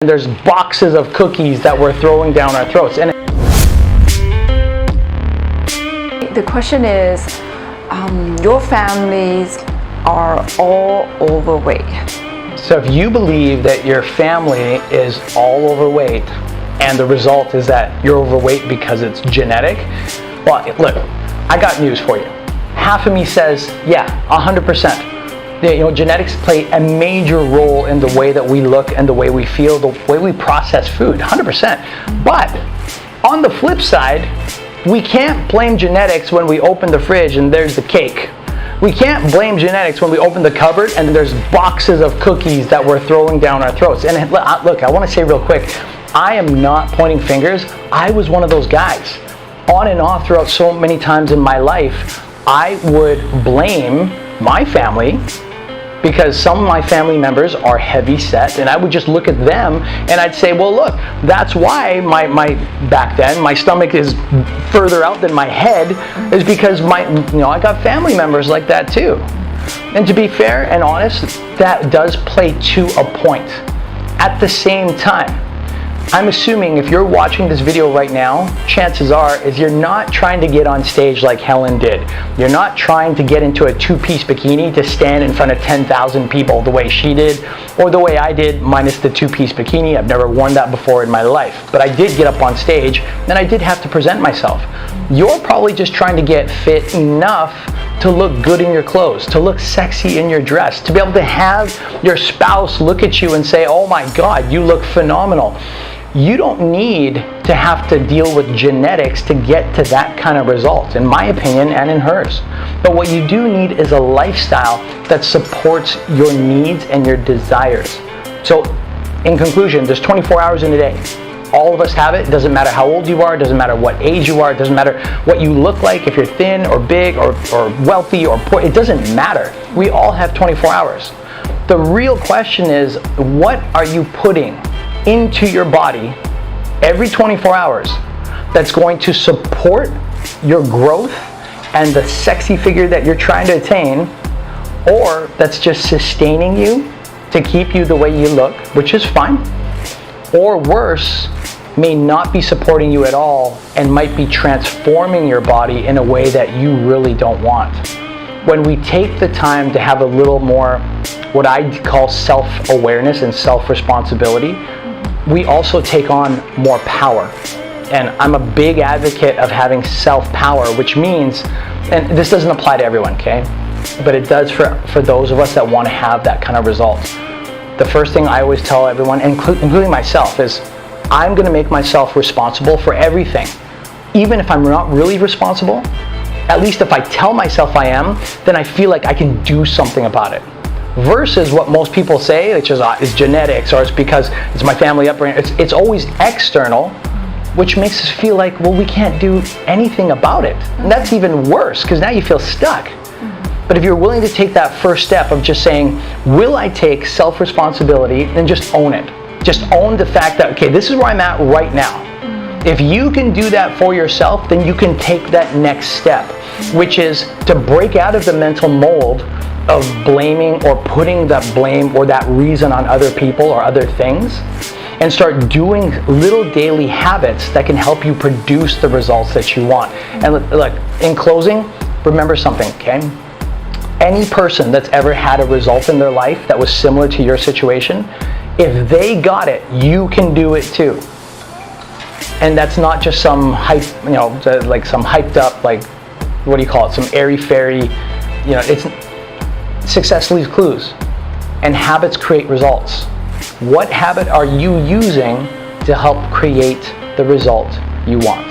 There's boxes of cookies that we're throwing down our throats. And the question is, your families are all overweight. So if you believe that your family is all overweight and the result is that you're overweight because it's genetic, well, look, I got news for you. Half of me says, yeah, 100%. Genetics play a major role in the way that we look and the way we feel, the way we process food, 100%. But on the flip side, we can't blame genetics when we open the fridge and there's the cake. We can't blame genetics when we open the cupboard and there's boxes of cookies that we're throwing down our throats. And look, I want to say real quick, I am not pointing fingers. I was one of those guys. On and off throughout so many times in my life, I would blame my family because some of my family members are heavy set, and I would just look at them and I'd say, well, look, that's why back then my stomach is further out than my head, is because I got family members like that too. And to be fair and honest, that does play to a point. At the same time, I'm assuming if you're watching this video right now, chances are is you're not trying to get on stage like Helen did. You're not trying to get into a two-piece bikini to stand in front of 10,000 people the way she did, or the way I did, minus the two-piece bikini. I've never worn that before in my life. But I did get up on stage, and I did have to present myself. You're probably just trying to get fit enough to look good in your clothes, to look sexy in your dress, to be able to have your spouse look at you and say, oh my God, you look phenomenal. You don't need to have to deal with genetics to get to that kind of result, in my opinion and in hers. But what you do need is a lifestyle that supports your needs and your desires. So in conclusion, there's 24 hours in a day. All of us have it. It doesn't matter how old you are, it doesn't matter what age you are, it doesn't matter what you look like, if you're thin or big or wealthy or poor, it doesn't matter. We all have 24 hours. The real question is, what are you putting into your body every 24 hours that's going to support your growth and the sexy figure that you're trying to attain, or that's just sustaining you to keep you the way you look, which is fine, or worse, may not be supporting you at all and might be transforming your body in a way that you really don't want. When we take the time to have a little more what I call self-awareness and self-responsibility, we also take on more power. And I'm a big advocate of having self-power, which means, and this doesn't apply to everyone, okay? But it does for those of us that want to have that kind of result. The first thing I always tell everyone, including myself, is I'm going to make myself responsible for everything. Even if I'm not really responsible, at least if I tell myself I am, then I feel like I can do something about it. Versus what most people say, which is it's genetics, or it's because it's my family upbringing. It's always external, which makes us feel like, well, we can't do anything about it. And that's even worse, because now you feel stuck. But if you're willing to take that first step of just saying, will I take self-responsibility, and just own it. Just own the fact that, okay, this is where I'm at right now. If you can do that for yourself, then you can take that next step, which is to break out of the mental mold of blaming or putting that blame or that reason on other people or other things, and start doing little daily habits that can help you produce the results that you want. And look, in closing, remember something, okay? Any person that's ever had a result in their life that was similar to your situation, if they got it, you can do it too. And that's not just some hype, like some hyped up, like, what do you call it? Some airy-fairy, it's success leaves clues, and habits create results. What habit are you using to help create the result you want?